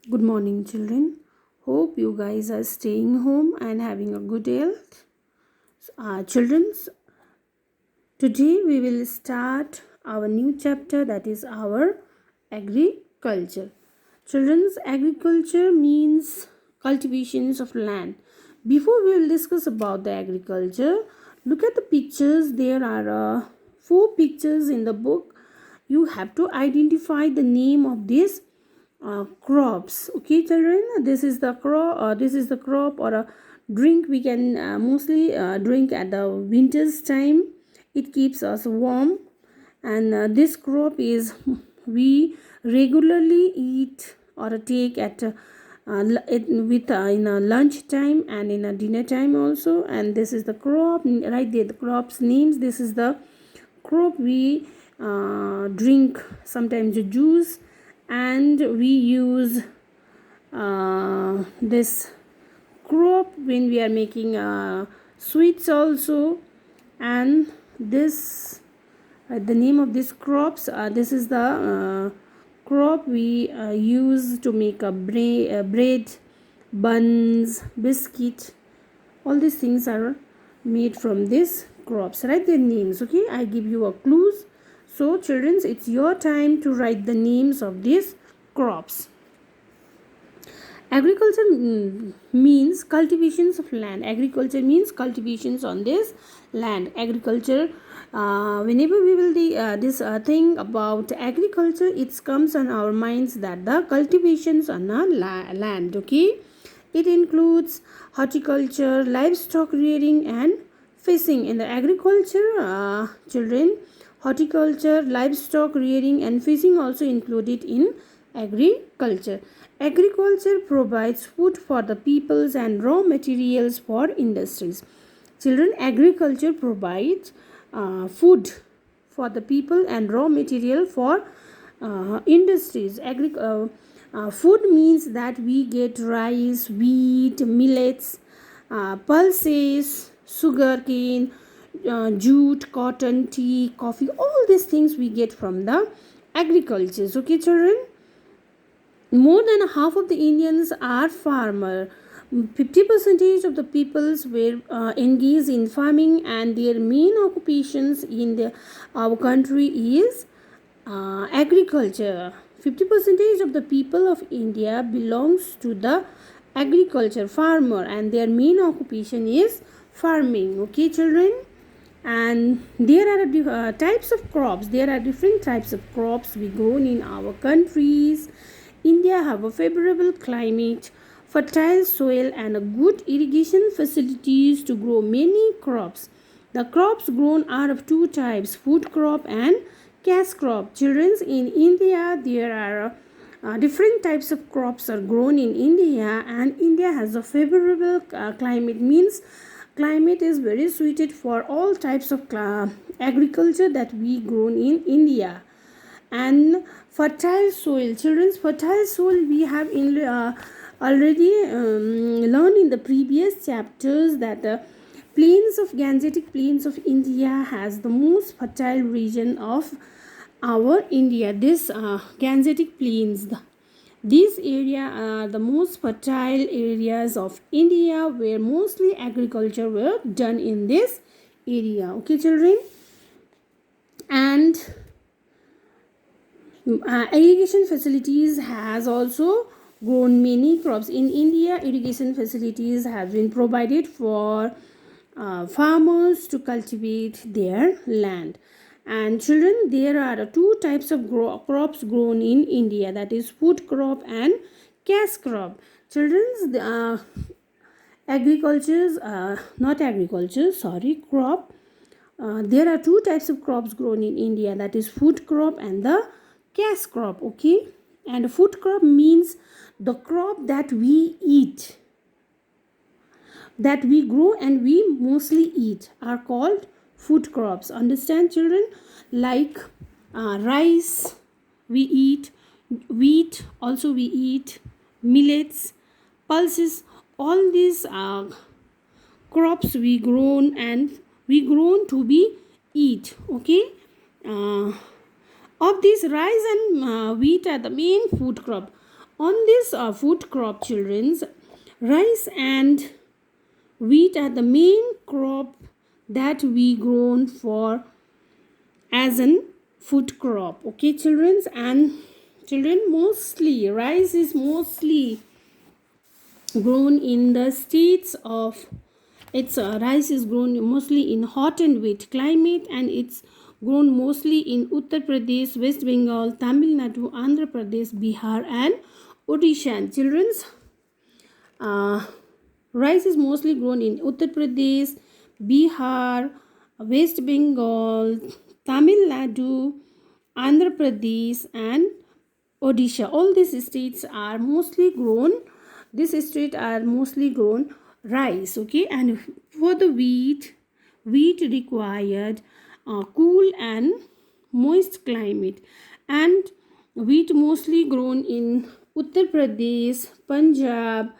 Good morning, children. Hope you guys are staying home and having a good health. Children, today we will start our new chapter, that is our agriculture. Children's agriculture means cultivations of land. Before we will discuss about the agriculture, look at the pictures. There are four pictures in the book. You have to identify the name of these crops. Okay, children, this is the crop. This is the crop or a drink we can mostly drink at the winter's time. It keeps us warm, and this crop is we regularly eat or take at in a lunch time and in a dinner time also. And this is the crop right there, the crop's names. This is the crop we drink sometimes the juice, and we use this crop when we are making sweets also. And this the name of these crops, this is the crop we use to make a bread, buns, biscuit. All these things are made from these crops. Write their names. Okay, I give you a clues. So children, it's your time to write the names of these crops. Agriculture means cultivations of land. Agriculture means cultivations on this land. Agriculture, whenever we will this thing about agriculture, it comes on our minds that the cultivations on a land. Okay, it includes horticulture, livestock rearing, and fishing. In the agriculture, children, horticulture, livestock rearing, and fishing also included in agriculture. Agriculture provides food for the peoples and raw materials for industries. Children, agriculture provides food for the people and raw material for industries. Food means that we get rice, wheat, millets, pulses, sugarcane, jute, cotton, tea, coffee. All these things we get from the agricultures. Okay, children. More than half of the Indians are farmer. 50% of the peoples were engaged in farming, and their main occupations in our country is agriculture. 50% of the people of India belongs to the agriculture, farmer, and their main occupation is farming. Okay, children. And there are types of crops. There are different types of crops we grown in our countries. India have a favorable climate, fertile soil, and a good irrigation facilities to grow many crops. The crops grown are of two types: food crop and cash crop. Children, in India there are different types of crops are grown in India, and India has a favorable climate. Means climate is very suited for all types of agriculture that we grown in India. And fertile soil, children's fertile soil we have already learned in the previous chapters that the plains of Gangetic plains of India has the most fertile region of our India. This Gangetic plains, these area are the most fertile areas of India, where mostly agriculture were done in this area. Okay, children. And irrigation facilities has also grown many crops in India. Irrigation facilities have been provided for farmers to cultivate their land. And children, there are two types of crops grown in India, that is food crop and cash crop. Children's agriculture's not agriculture, sorry, crop. There are two types of crops grown in India, that is food crop and the cash crop. Okay, and food crop means the crop that we eat, that we grow and we mostly eat, are called food crops. Understand, children? Like rice we eat, wheat also we eat, millets, pulses, all these crops we grown and we grown to be eat. Okay, of these rice and wheat are the main food crop. On this food crop, children's, rice and wheat are the main crop that we grown for as an food crop. Okay, children's, and children, mostly rice is mostly grown in the states of its rice is grown mostly in hot and wet climate, and it's grown mostly in Uttar Pradesh, West Bengal, Tamil Nadu, Andhra Pradesh, Bihar, and Odisha. And children's, rice is mostly grown in Uttar Pradesh, Bihar, West Bengal, Tamil Nadu, Andhra Pradesh, and Odisha. All these states are mostly grown. These states are mostly grown rice. Okay, and for the wheat required cool and moist climate, and wheat mostly grown in Uttar Pradesh, Punjab,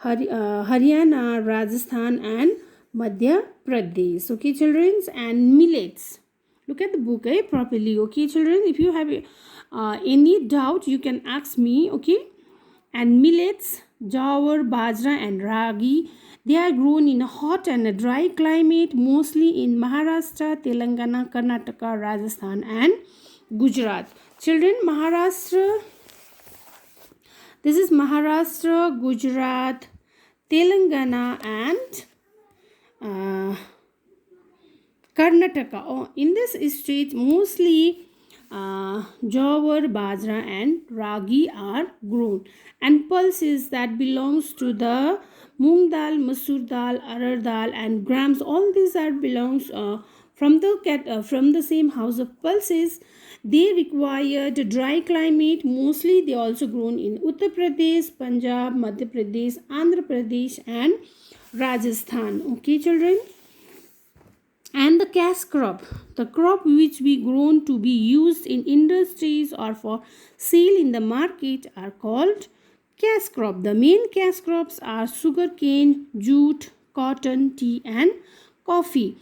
Haryana, Rajasthan, and Madhya Pradesh. Okay, children, and millets. Look at the book properly. Okay, children, if you have any doubt, you can ask me. Okay, and millets, jawar, bajra, and ragi, they are grown in a hot and a dry climate, mostly in Maharashtra, Telangana, Karnataka, Rajasthan, and Gujarat. Children, Maharashtra, this is Maharashtra, Gujarat, Telangana, and Karnataka. Oh, in this state, mostly jawar, bajra, and ragi are grown, and pulses that belongs to the moong dal, masoor dal, arar dal, and grams. All these are belongs from the same house of pulses. They required dry climate. Mostly, they also grown in Uttar Pradesh, Punjab, Madhya Pradesh, Andhra Pradesh, and Rajasthan. Okay, children. And the cash crop, the crop which we grown to be used in industries or for sale in the market, are called cash crop. The main cash crops are sugarcane, jute, cotton, tea, and coffee.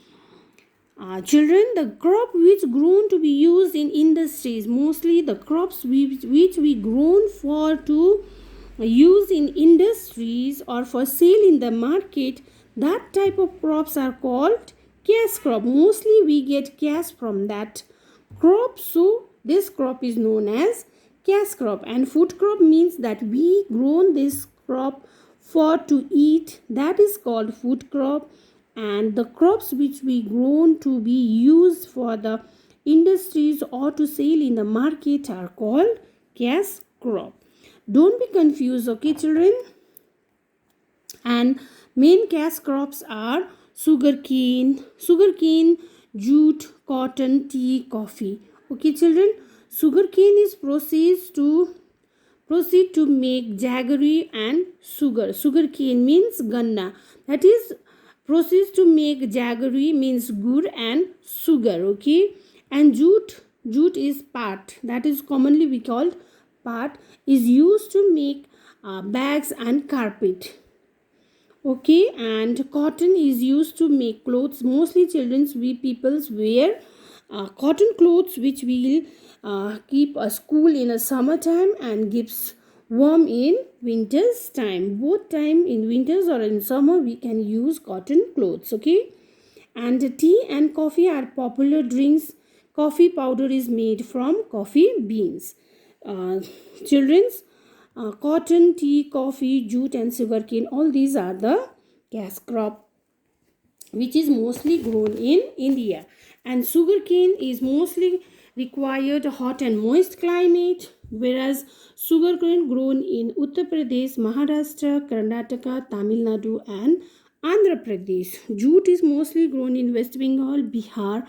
Children, the crop which grown to be used in industries, mostly the crops which we grown for to use in industries or for sale in the market, that type of crops are called cash crop. Mostly we get cash from that crop, so this crop is known as cash crop. And food crop means that we grown this crop for to eat, that is called food crop. And the crops which we grown to be used for the industries or to sell in the market are called cash crop. Don't be confused, okay, children. And main cash crops are sugarcane, jute, cotton, tea, coffee. Okay, children, sugarcane is proceed to make jaggery and sugar. Sugarcane means ganna. That is, proceeds to make jaggery means gur and sugar. Okay, and jute is part, that is commonly we called part, is used to make bags and carpet. Okay, and cotton is used to make clothes. Mostly children's we peoples wear cotton clothes which will keep a cool in a summertime and gives warm in winter's time. Both time, in winters or in summer, we can use cotton clothes. Okay, and tea and coffee are popular drinks. Coffee powder is made from coffee beans. Children's, cotton, tea, coffee, jute, and sugarcane, all these are the cash crop which is mostly grown in India. And sugarcane is mostly required hot and moist climate, whereas sugarcane grown in Uttar Pradesh, Maharashtra, Karnataka, Tamil Nadu, and Andhra Pradesh. Jute is mostly grown in West Bengal, Bihar,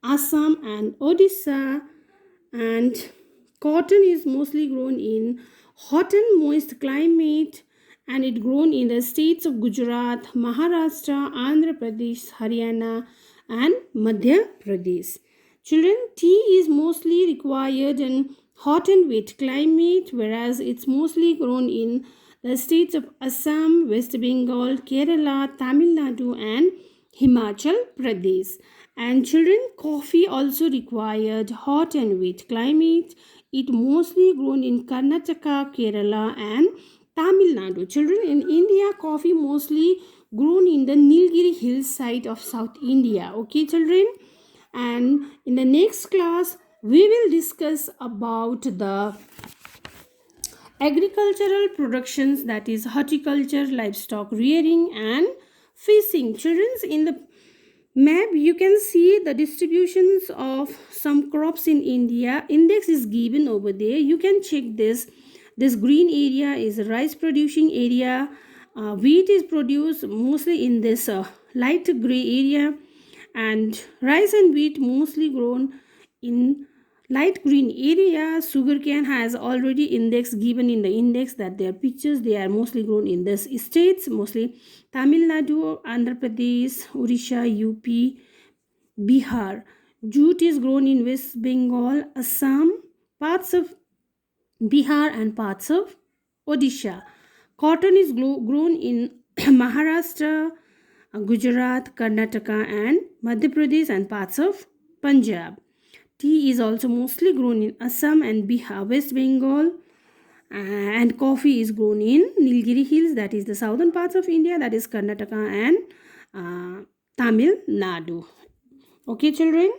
Assam, and Odisha. And cotton is mostly grown in hot and moist climate, and it grown in the states of Gujarat, Maharashtra, Andhra Pradesh, Haryana, and Madhya Pradesh. Children, tea is mostly required in hot and wet climate, whereas it's mostly grown in the states of Assam, West Bengal, Kerala, Tamil Nadu, and Himachal Pradesh. And children, coffee also required hot and wet climate it mostly grown in Karnataka, Kerala, and Tamil Nadu. Children, in India, coffee mostly grown in the Nilgiri hillside of South India. Okay, children? And in the next class, we will discuss about the agricultural productions, that is horticulture, livestock rearing, and fishing. Children's, in the map you can see the distributions of some crops in India. Index is given over there, you can check this green area is rice producing area. Wheat is produced mostly in this light gray area, and rice and wheat mostly grown in light green area. Sugarcane has already index given in the index that their pictures, they are mostly grown in this states, mostly Tamil Nadu, Andhra Pradesh, Odisha, UP, Bihar. Jute is grown in West Bengal, Assam, parts of Bihar, and parts of Odisha. Cotton is grown in Maharashtra, Gujarat, Karnataka, and Madhya Pradesh, and parts of Punjab. Tea is also mostly grown in Assam and Bihar, West Bengal, and coffee is grown in Nilgiri Hills, that is the southern parts of India, that is Karnataka and Tamil Nadu. Okay, children.